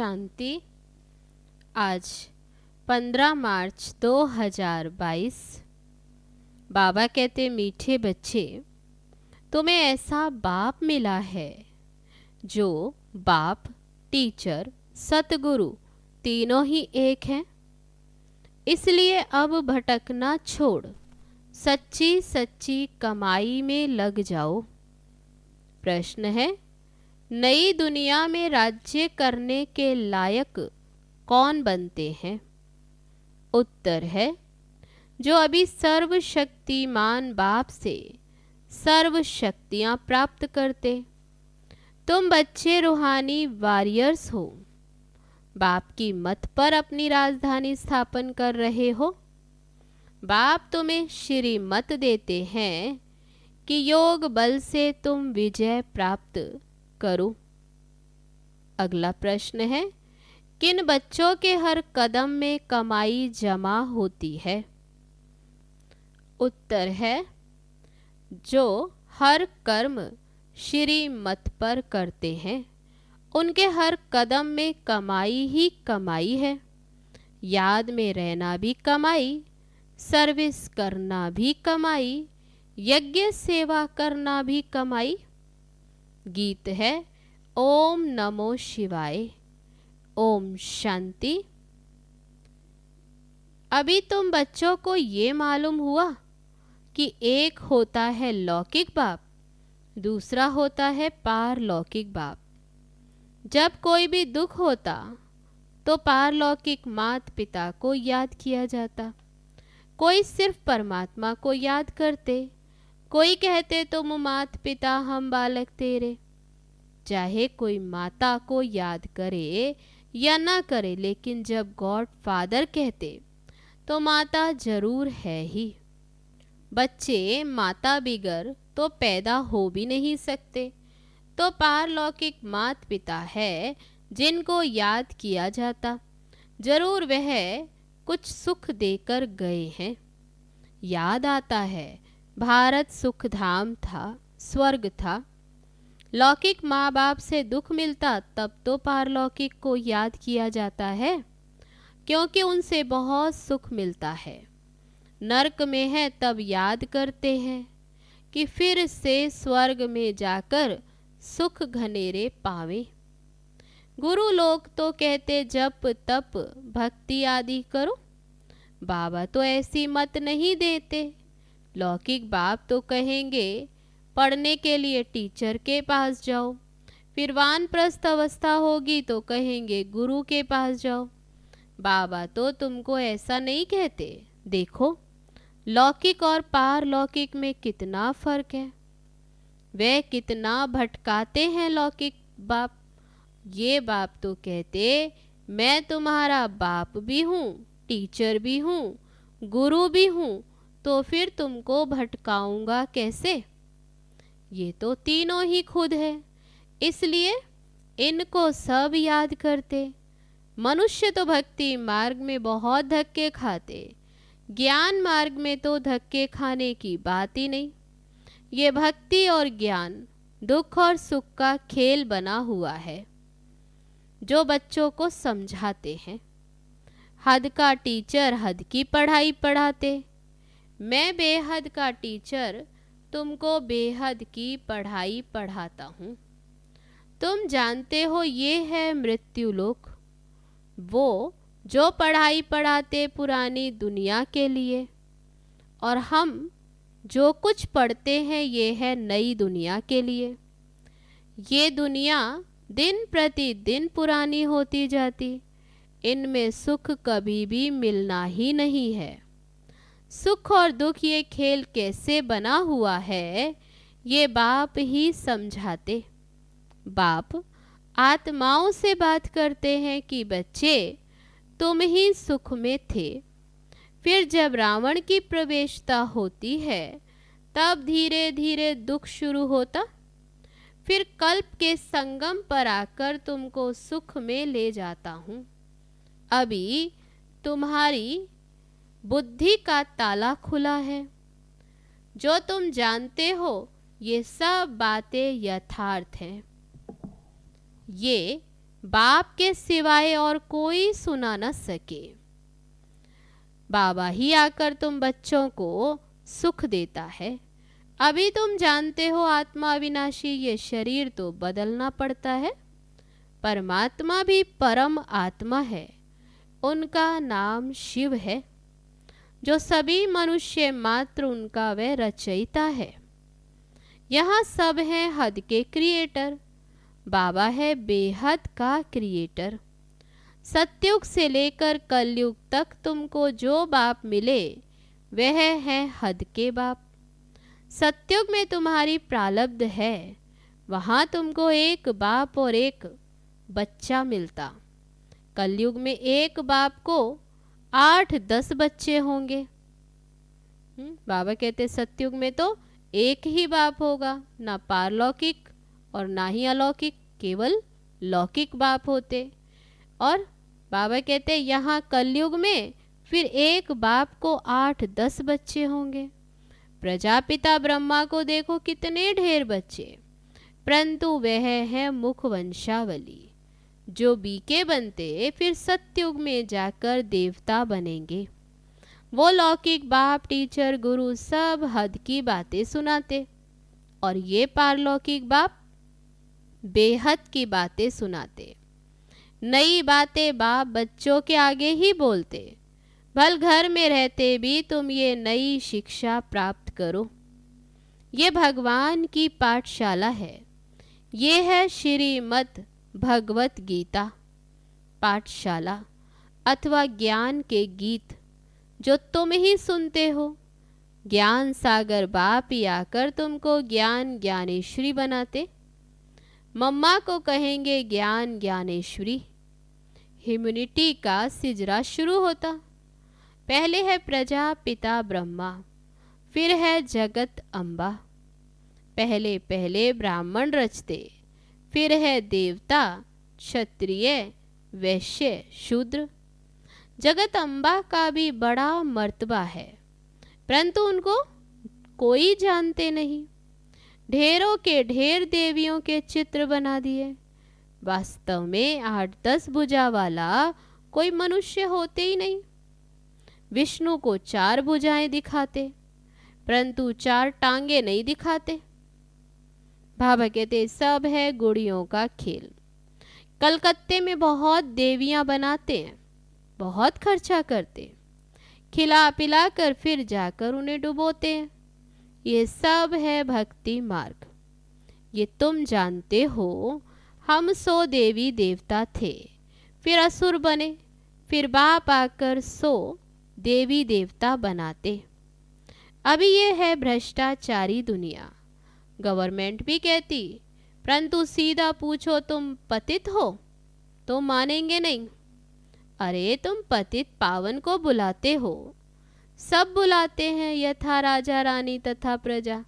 शांति। आज 15 मार्च 2022। बाबा कहते, मीठे बच्चे, तुम्हें ऐसा बाप मिला है जो बाप, टीचर, सतगुरु तीनों ही एक हैं। इसलिए अब भटकना छोड़ सच्ची सच्ची कमाई में लग जाओ। प्रश्न है, नई दुनिया में राज्य करने के लायक कौन बनते हैं? उत्तर है, जो अभी सर्वशक्तिमान बाप से सर्व शक्तियाँ प्राप्त करते। तुम बच्चे रूहानी वॉरियर्स हो। बाप की मत पर अपनी राजधानी स्थापन कर रहे हो। बाप तुम्हें श्री मत देते हैं कि योग बल से तुम विजय प्राप्त करो। अगला प्रश्न है, किन बच्चों के हर कदम में कमाई जमा होती है? उत्तर है, जो हर कर्म श्री मत पर करते हैं उनके हर कदम में कमाई ही कमाई है। याद में रहना भी कमाई, सर्विस करना भी कमाई, यज्ञ सेवा करना भी कमाई। गीत है, ओम नमो शिवाय। ओम शांति। अभी तुम बच्चों को ये मालूम हुआ कि एक होता है लौकिक बाप, दूसरा होता है पारलौकिक बाप। जब कोई भी दुख होता तो पारलौकिक माता पिता को याद किया जाता। कोई सिर्फ परमात्मा को याद करते, कोई कहते तुम माता पिता हम बालक तेरे। चाहे कोई माता को याद करे या ना करे, लेकिन जब गॉड फादर कहते तो माता जरूर है ही। बच्चे माता बिगर तो पैदा हो भी नहीं सकते, तो पारलौकिक माता पिता है जिनको याद किया जाता। जरूर वह कुछ सुख देकर गए हैं। याद आता है, भारत सुख धाम था, स्वर्ग था। लौकिक माँ बाप से दुख मिलता तब तो पारलौकिक को याद किया जाता है, क्योंकि उनसे बहुत सुख मिलता है। नरक में है तब याद करते हैं कि फिर से स्वर्ग में जाकर सुख घनेरे पावे। गुरु लोग तो कहते जप तप भक्ति आदि करो। बाबा तो ऐसी मत नहीं देते। लौकिक बाप तो कहेंगे पढ़ने के लिए टीचर के पास जाओ, फिर वानप्रस्थ अवस्था होगी तो कहेंगे गुरु के पास जाओ। बाबा तो तुमको ऐसा नहीं कहते। देखो, लौकिक और पारलौकिक में कितना फर्क है। वे कितना भटकाते हैं लौकिक बाप। ये बाप तो कहते मैं तुम्हारा बाप भी हूँ, टीचर भी हूँ, गुरु भी हूँ, तो फिर तुमको भटकाऊंगा कैसे? ये तो तीनों ही खुद है, इसलिए इनको सब याद करते। मनुष्य तो भक्ति मार्ग में बहुत धक्के खाते, ज्ञान मार्ग में तो धक्के खाने की बात ही नहीं। ये भक्ति और ज्ञान दुख और सुख का खेल बना हुआ है जो बच्चों को समझाते हैं। हद का टीचर हद की पढ़ाई पढ़ाते। मैं बेहद का टीचर तुमको बेहद की पढ़ाई पढ़ाता हूँ। तुम जानते हो ये है मृत्यु लोक, वो जो पढ़ाई पढ़ाते पुरानी दुनिया के लिए, और हम जो कुछ पढ़ते हैं ये है नई दुनिया के लिए। ये दुनिया दिन प्रतिदिन पुरानी होती जाती, इनमें सुख कभी भी मिलना ही नहीं है। सुख और दुख ये खेल कैसे बना हुआ है ये बाप ही समझाते। बाप आत्माओं से बात करते हैं कि बच्चे तुम ही सुख में थे, फिर जब रावण की प्रवेशता होती है तब धीरे धीरे दुख शुरू होता, फिर कल्प के संगम पर आकर तुमको सुख में ले जाता हूँ। अभी तुम्हारी बुद्धि का ताला खुला है। जो तुम जानते हो ये सब बातें यथार्थ हैं। ये बाप के सिवाय और कोई सुना न सके। बाबा ही आकर तुम बच्चों को सुख देता है। अभी तुम जानते हो आत्मा अविनाशी, ये शरीर तो बदलना पड़ता है। परमात्मा भी परम आत्मा है, उनका नाम शिव है। जो सभी मनुष्य मात्र उनका वह रचयिता है। यहाँ सब हैं हद के क्रिएटर। बाबा है बेहद का क्रिएटर। सतयुग से लेकर कलयुग तक तुमको जो बाप मिले वह है हद के बाप। सतयुग में तुम्हारी प्रारब्ध है, वहाँ तुमको एक बाप और एक बच्चा मिलता। कलयुग में एक बाप को 8-10 बच्चे होंगे। बाबा कहते सतयुग में तो एक ही बाप होगा, ना पारलौकिक और ना ही अलौकिक, केवल लौकिक बाप होते। और बाबा कहते यहाँ कलयुग में फिर एक बाप को 8-10 बच्चे होंगे। प्रजापिता ब्रह्मा को देखो कितने ढेर बच्चे, परंतु वह है मुख वंशावली। जो बीके बनते फिर सतयुग में जाकर देवता बनेंगे। वो लौकिक बाप, टीचर, गुरु सब हद की बातें सुनाते, और ये पारलौकिक बाप बेहद की बातें सुनाते। नई बातें बाप बच्चों के आगे ही बोलते। भल घर में रहते भी तुम ये नई शिक्षा प्राप्त करो। ये भगवान की पाठशाला है। ये है श्रीमद् भगवत गीता पाठशाला अथवा ज्ञान के गीत जो तुम ही सुनते हो। ज्ञान सागर बाप ही आकर तुमको ज्ञान ज्ञानेश्वरी बनाते। मम्मा को कहेंगे ज्ञान ज्ञानेश्वरी। ह्यूमैनिटी का सिजरा शुरू होता। पहले है प्रजापिता ब्रह्मा, फिर है जगत अम्बा। पहले पहले ब्राह्मण रचते, फिर है देवता, क्षत्रिय, वैश्य, शूद्र। जगत अम्बा का भी बड़ा मर्तबा है, परंतु उनको कोई जानते नहीं। ढेरों के ढेर देवियों के चित्र बना दिए। वास्तव में 8-10 भुजा वाला कोई मनुष्य होते ही नहीं। विष्णु को 4 भुजाएं दिखाते, परंतु 4 टांगे नहीं दिखाते। बाबा कहते सब है गुड़ियों का खेल। कलकत्ते में बहुत देवियां बनाते हैं, बहुत खर्चा करते, खिला पिला कर फिर जाकर उन्हें डुबोते हैं। ये सब है भक्ति मार्ग। ये तुम जानते हो। हम 100 देवी देवता थे, फिर असुर बने, फिर बाप आकर 100 देवी देवता बनाते। अभी ये है भ्रष्टाचारी दुनिया। गवर्नमेंट भी कहती, परंतु सीधा पूछो तुम पतित हो तो मानेंगे नहीं। अरे तुम पतित पावन को बुलाते हो, सब बुलाते हैं यथा राजा रानी तथा प्रजा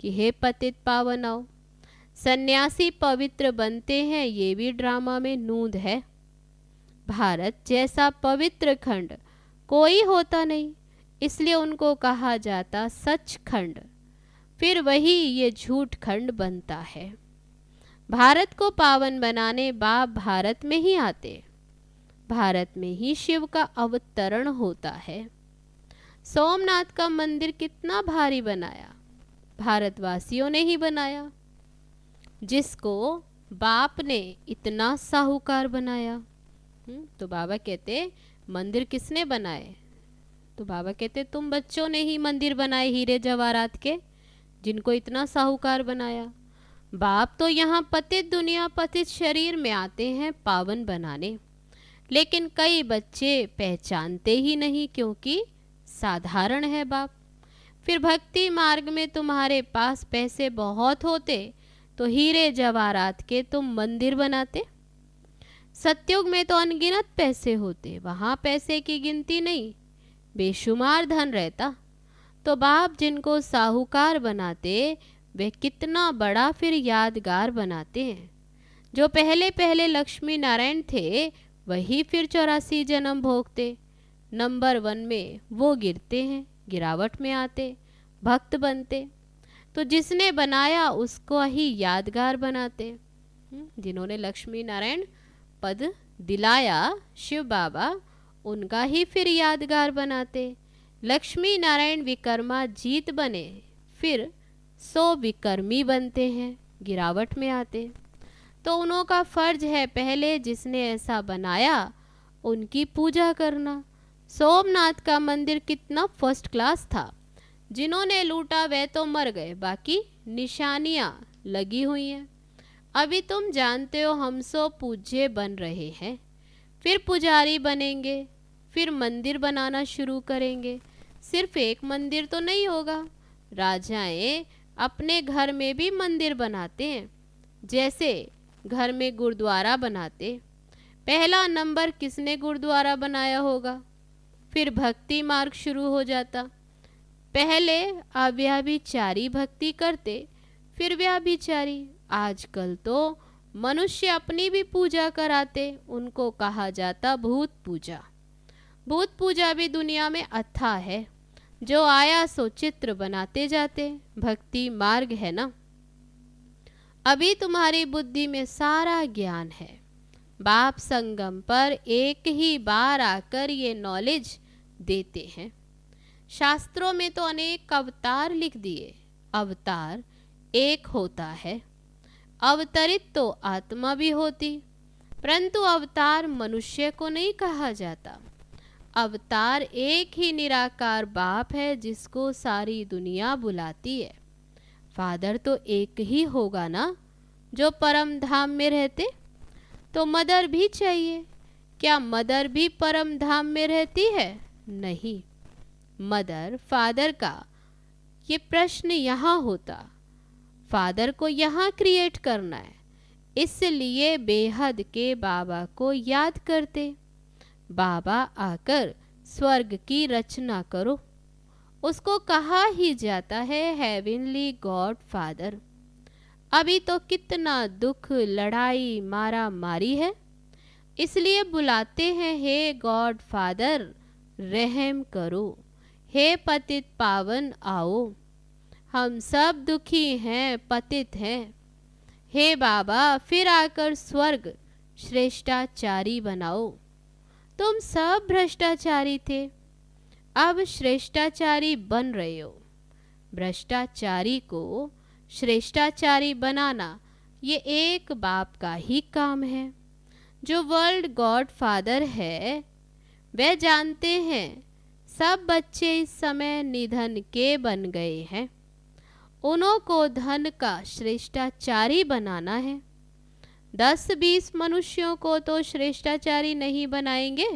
कि हे पतित पावन आओ। सन्यासी पवित्र बनते हैं, ये भी ड्रामा में नूंद है। भारत जैसा पवित्र खंड कोई होता नहीं, इसलिए उनको कहा जाता सचखंड। फिर वही ये झूठ खंड बनता है। भारत को पावन बनाने बाप भारत में ही आते। भारत में ही शिव का अवतरण होता है। सोमनाथ का मंदिर कितना भारी बनाया, भारतवासियों ने ही बनाया। जिसको बाप ने इतना साहूकार बनाया। तो बाबा कहते मंदिर किसने बनाए? तो बाबा कहते तुम बच्चों ने ही मंदिर बनाए हीरे जवाहरात के, जिनको इतना साहूकार बनाया। बाप तो यहाँ पतित दुनिया पतित शरीर में आते हैं पावन बनाने, लेकिन कई बच्चे पहचानते ही नहीं क्योंकि साधारण है बाप। फिर भक्ति मार्ग में तुम्हारे पास पैसे बहुत होते तो हीरे जवाहरात के तुम मंदिर बनाते। सतयुग में तो अनगिनत पैसे होते, वहाँ पैसे की गिनती नहीं, बेशुमार धन रहता। तो बाप जिनको साहूकार बनाते वे कितना बड़ा फिर यादगार बनाते हैं। जो पहले पहले लक्ष्मी नारायण थे वही फिर 84 जन्म भोगते। नंबर 1 में वो गिरते हैं, गिरावट में आते, भक्त बनते। तो जिसने बनाया उसको ही यादगार बनाते। जिन्होंने लक्ष्मी नारायण पद दिलाया शिव बाबा उनका ही फिर यादगार बनाते। लक्ष्मी नारायण विकर्मा जीत बने फिर 100 विकर्मी बनते हैं, गिरावट में आते। तो उन्हों का फर्ज है पहले जिसने ऐसा बनाया उनकी पूजा करना। सोमनाथ का मंदिर कितना फर्स्ट क्लास था, जिन्होंने लूटा वे तो मर गए, बाकी निशानियाँ लगी हुई हैं। अभी तुम जानते हो हम 100 पूज्य बन रहे हैं, फिर पुजारी बनेंगे, फिर मंदिर बनाना शुरू करेंगे। सिर्फ एक मंदिर तो नहीं होगा, राजाएं अपने घर में भी मंदिर बनाते हैं, जैसे घर में गुरुद्वारा बनाते। पहला नंबर किसने गुरुद्वारा बनाया होगा? फिर भक्ति मार्ग शुरू हो जाता। पहले अव्यभिचारी भक्ति करते, फिर व्याभिचारी। आजकल तो मनुष्य अपनी भी पूजा कराते, उनको कहा जाता भूत पूजा। भूत पूजा भी दुनिया में अथाह है, जो आया सो चित्र बनाते जाते। भक्ति मार्ग है ना। अभी तुम्हारी बुद्धि में सारा ज्ञान है। बाप संगम पर एक ही बार आकर ये नॉलेज देते हैं। शास्त्रों में तो अनेक अवतार लिख दिए। अवतार एक होता है, अवतरित तो आत्मा भी होती, परंतु अवतार मनुष्य को नहीं कहा जाता। अवतार एक ही निराकार बाप है जिसको सारी दुनिया बुलाती है। फादर तो एक ही होगा ना, जो परम धाम में रहते। तो मदर भी चाहिए। क्या मदर भी परम धाम में रहती है? नहीं। मदर फादर का ये प्रश्न यहाँ होता। फादर को यहाँ क्रिएट करना है, इसलिए बेहद के बाबा को याद करते। बाबा आकर स्वर्ग की रचना करो, उसको कहा ही जाता है हेवनली गॉड फादर। अभी तो कितना दुख, लड़ाई, मारा मारी है, इसलिए बुलाते हैं हे गॉड फादर रहम करो, हे पतित पावन आओ। हम सब दुखी हैं, पतित हैं। हे बाबा फिर आकर स्वर्ग श्रेष्ठाचारी बनाओ। तुम सब भ्रष्टाचारी थे, अब श्रेष्ठाचारी बन रहे हो। भ्रष्टाचारी को श्रेष्ठाचारी बनाना ये एक बाप का ही काम है। जो वर्ल्ड गॉड फादर है वे जानते हैं सब बच्चे इस समय निधन के बन गए हैं। उन्हों को धन का श्रेष्ठाचारी बनाना है। 10-20 मनुष्यों को तो श्रेष्ठाचारी नहीं बनाएंगे।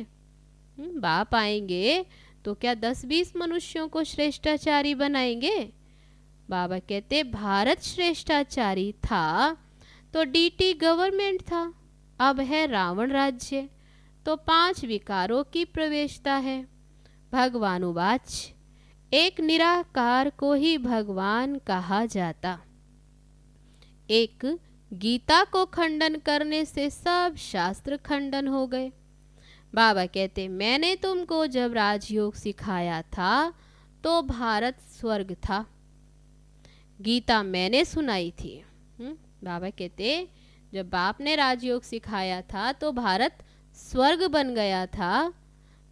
बाप आएंगे तो क्या 10-20 मनुष्यों को श्रेष्ठाचारी बनाएंगे? बाबा कहते भारत श्रेष्ठाचारी था तो डीटी गवर्नमेंट था, अब है रावण राज्य, तो 5 विकारों की प्रवेशता है। भगवानुवाच एक निराकार को ही भगवान कहा जाता। एक गीता को खंडन करने से सब शास्त्र खंडन हो गए। बाबा कहते मैंने तुमको जब राजयोग सिखाया था तो भारत स्वर्ग था, गीता मैंने सुनाई थी। बाबा कहते जब बाप ने राजयोग सिखाया था तो भारत स्वर्ग बन गया था,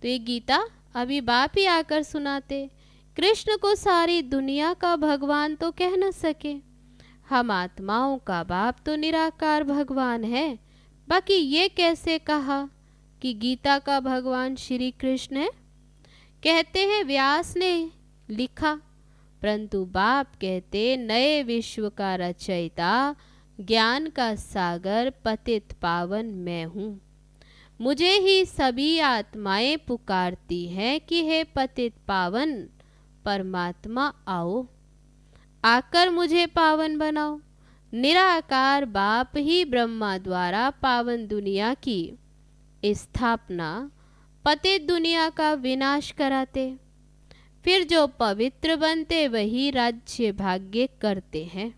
तो ये गीता अभी बाप ही आकर सुनाते। कृष्ण को सारी दुनिया का भगवान तो कह न सके, हम आत्माओं का बाप तो निराकार भगवान है। बाकी ये कैसे कहा कि गीता का भगवान श्री कृष्ण है? कहते हैं व्यास ने लिखा, परंतु बाप कहते नए विश्व का रचयिता, ज्ञान का सागर, पतित पावन मैं हूँ। मुझे ही सभी आत्माएं पुकारती हैं कि हे पतित पावन परमात्मा आओ, आकर मुझे पावन बनाओ। निराकार बाप ही ब्रह्मा द्वारा पावन दुनिया की स्थापना, पतित दुनिया का विनाश कराते। फिर जो पवित्र बनते वही राज्य भाग्य करते हैं।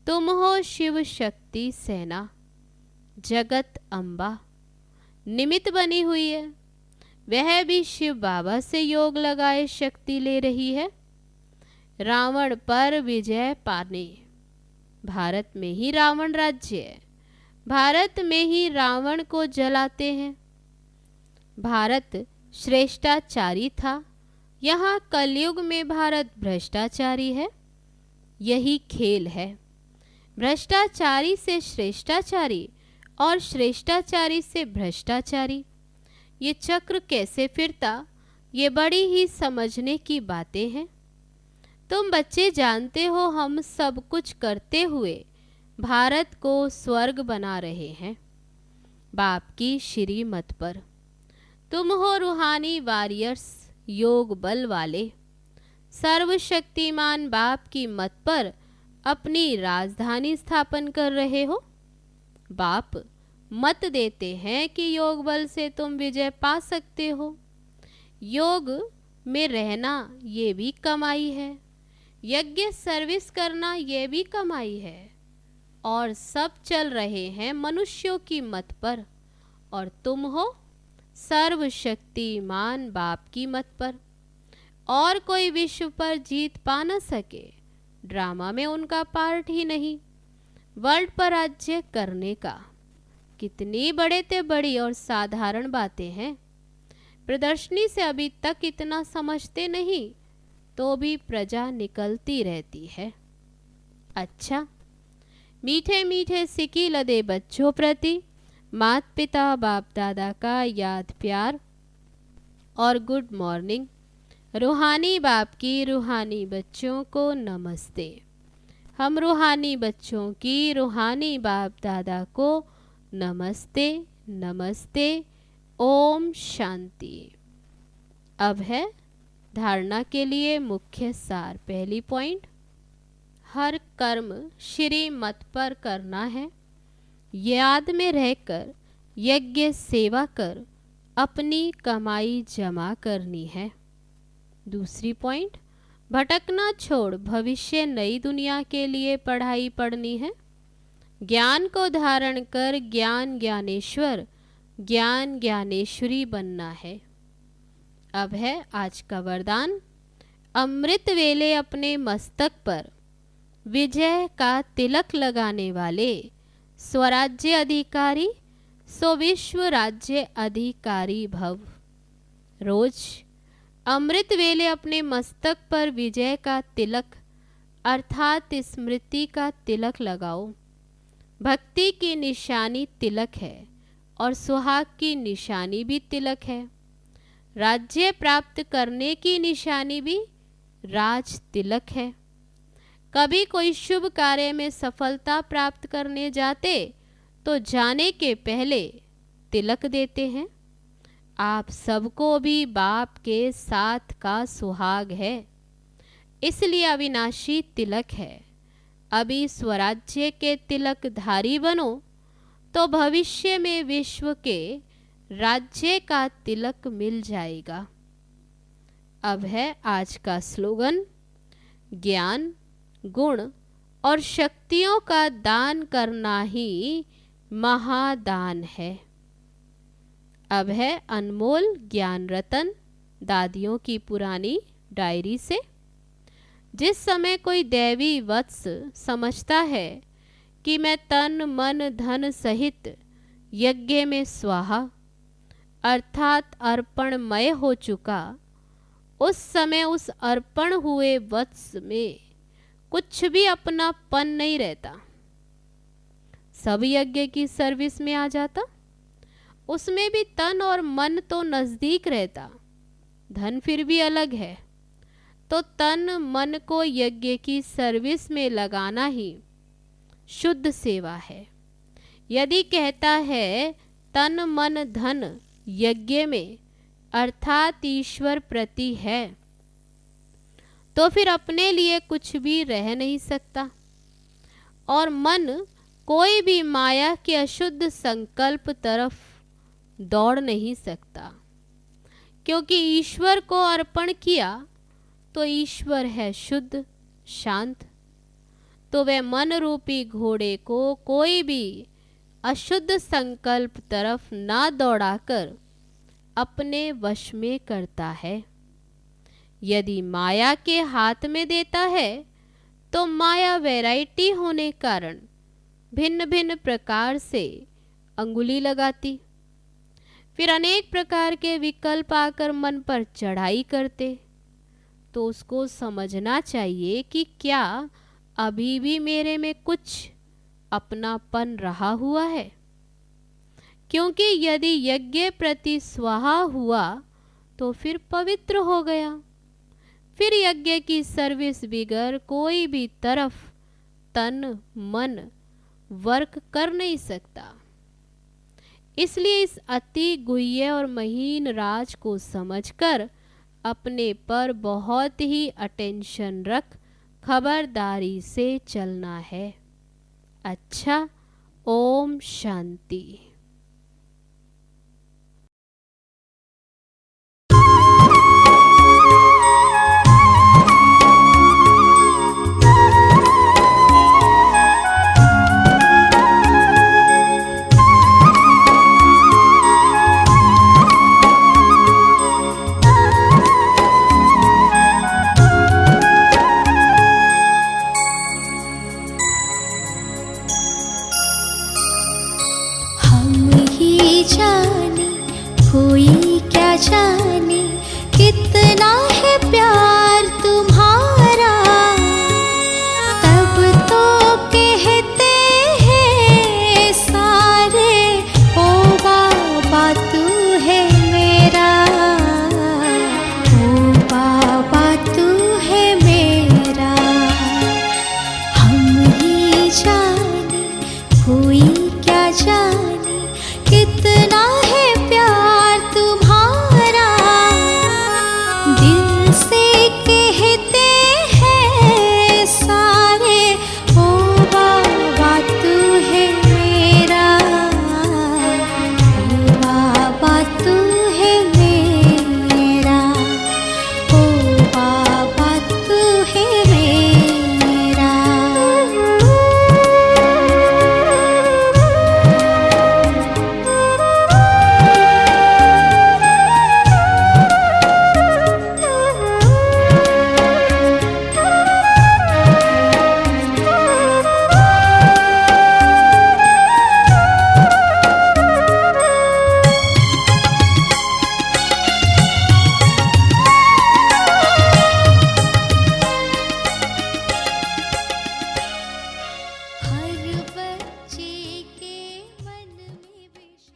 तुम हो शिव शक्ति सेना, जगत अम्बा निमित्त बनी हुई है। वह भी शिव बाबा से योग लगाए शक्ति ले रही है। रावण पर विजय पाने, भारत में ही रावण राज्य है। भारत में ही रावण को जलाते हैं। भारत श्रेष्ठाचारी था, यहाँ कलयुग में भारत भ्रष्टाचारी है। यही खेल है, भ्रष्टाचारी से श्रेष्ठाचारी और श्रेष्ठाचारी से भ्रष्टाचारी। ये चक्र कैसे फिरता, ये बड़ी ही समझने की बातें हैं। तुम बच्चे जानते हो, हम सब कुछ करते हुए भारत को स्वर्ग बना रहे हैं बाप की श्रीमत पर। तुम हो रूहानी वॉरियर्स, योग बल वाले, सर्वशक्तिमान बाप की मत पर अपनी राजधानी स्थापन कर रहे हो। बाप मत देते हैं कि योग बल से तुम विजय पा सकते हो। योग में रहना ये भी कमाई है, यज्ञ सर्विस करना ये भी कमाई है। और सब चल रहे हैं मनुष्यों की मत पर, और तुम हो सर्वशक्तिमान बाप की मत पर। और कोई विश्व पर जीत पा न सके, ड्रामा में उनका पार्ट ही नहीं। वर्ल्ड पर राज्य करने का कितनी बड़े ते बड़ी और साधारण बातें हैं। प्रदर्शनी से अभी तक इतना समझते नहीं, तो भी प्रजा निकलती रहती है। अच्छा, मीठे मीठे सिकी लदे बच्चों प्रति माता पिता बाप दादा का याद प्यार और गुड मॉर्निंग। रूहानी बाप की रूहानी बच्चों को नमस्ते। हम रूहानी बच्चों की रूहानी बाप दादा को नमस्ते नमस्ते। ओम शांति। अब है धारणा के लिए मुख्य सार। पहली पॉइंट, हर कर्म श्री मत पर करना है। याद में रहकर यज्ञ सेवा कर अपनी कमाई जमा करनी है। दूसरी पॉइंट, भटकना छोड़ भविष्य नई दुनिया के लिए पढ़ाई पढ़नी है। ज्ञान को धारण कर ज्ञान ज्ञानेश्वर ज्ञान ज्ञानेश्वरी बनना है। अब है आज का वरदान, अमृत वेले अपने मस्तक पर विजय का तिलक लगाने वाले स्वराज्य अधिकारी सो विश्व राज्य अधिकारी भव। रोज अमृत वेले अपने मस्तक पर विजय का तिलक अर्थात स्मृति का तिलक लगाओ। भक्ति की निशानी तिलक है और सुहाग की निशानी भी तिलक है। राज्य प्राप्त करने की निशानी भी राज तिलक है। कभी कोई शुभ कार्य में सफलता प्राप्त करने जाते तो जाने के पहले तिलक देते हैं। आप सबको भी बाप के साथ का सुहाग है, इसलिए अविनाशी तिलक है। अभी स्वराज्य के तिलक धारी बनो तो भविष्य में विश्व के राज्य का तिलक मिल जाएगा। अब है आज का स्लोगन, ज्ञान गुण और शक्तियों का दान करना ही महादान है। अब है अनमोल ज्ञान रतन दादियों की पुरानी डायरी से। जिस समय कोई दैवी वत्स समझता है कि मैं तन मन धन सहित यज्ञ में स्वाहा अर्थात अर्पणमय हो चुका, उस समय उस अर्पण हुए वत्स में कुछ भी अपनापन नहीं रहता। सब यज्ञ की सर्विस में आ जाता। उसमें भी तन और मन तो नजदीक रहता, धन फिर भी अलग है। तो तन मन को यज्ञ की सर्विस में लगाना ही शुद्ध सेवा है। यदि कहता है तन मन धन यज्ञ में अर्थात ईश्वर प्रति है, तो फिर अपने लिए कुछ भी रह नहीं सकता और मन कोई भी माया के अशुद्ध संकल्प तरफ दौड़ नहीं सकता, क्योंकि ईश्वर को अर्पण किया तो ईश्वर है शुद्ध शांत। तो वह मन रूपी घोड़े को कोई भी अशुद्ध संकल्प तरफ ना दौड़ाकर अपने वश में करता है। यदि माया के हाथ में देता है तो माया वैरायटी होने कारण भिन्न भिन्न प्रकार से अंगुली लगाती, फिर अनेक प्रकार के विकल्प आकर मन पर चढ़ाई करते, तो उसको समझना चाहिए कि क्या अभी भी मेरे में कुछ अपनापन रहा हुआ है। क्योंकि यदि यज्ञ प्रति स्वाहा हुआ तो फिर पवित्र हो गया, फिर यज्ञ की सर्विस बिगर कोई भी तरफ तन मन वर्क कर नहीं सकता। इसलिए इस अति गुह्य और महीन राज को समझकर अपने पर बहुत ही अटेंशन रख खबरदारी से चलना है। अच्छा, ओम शांति।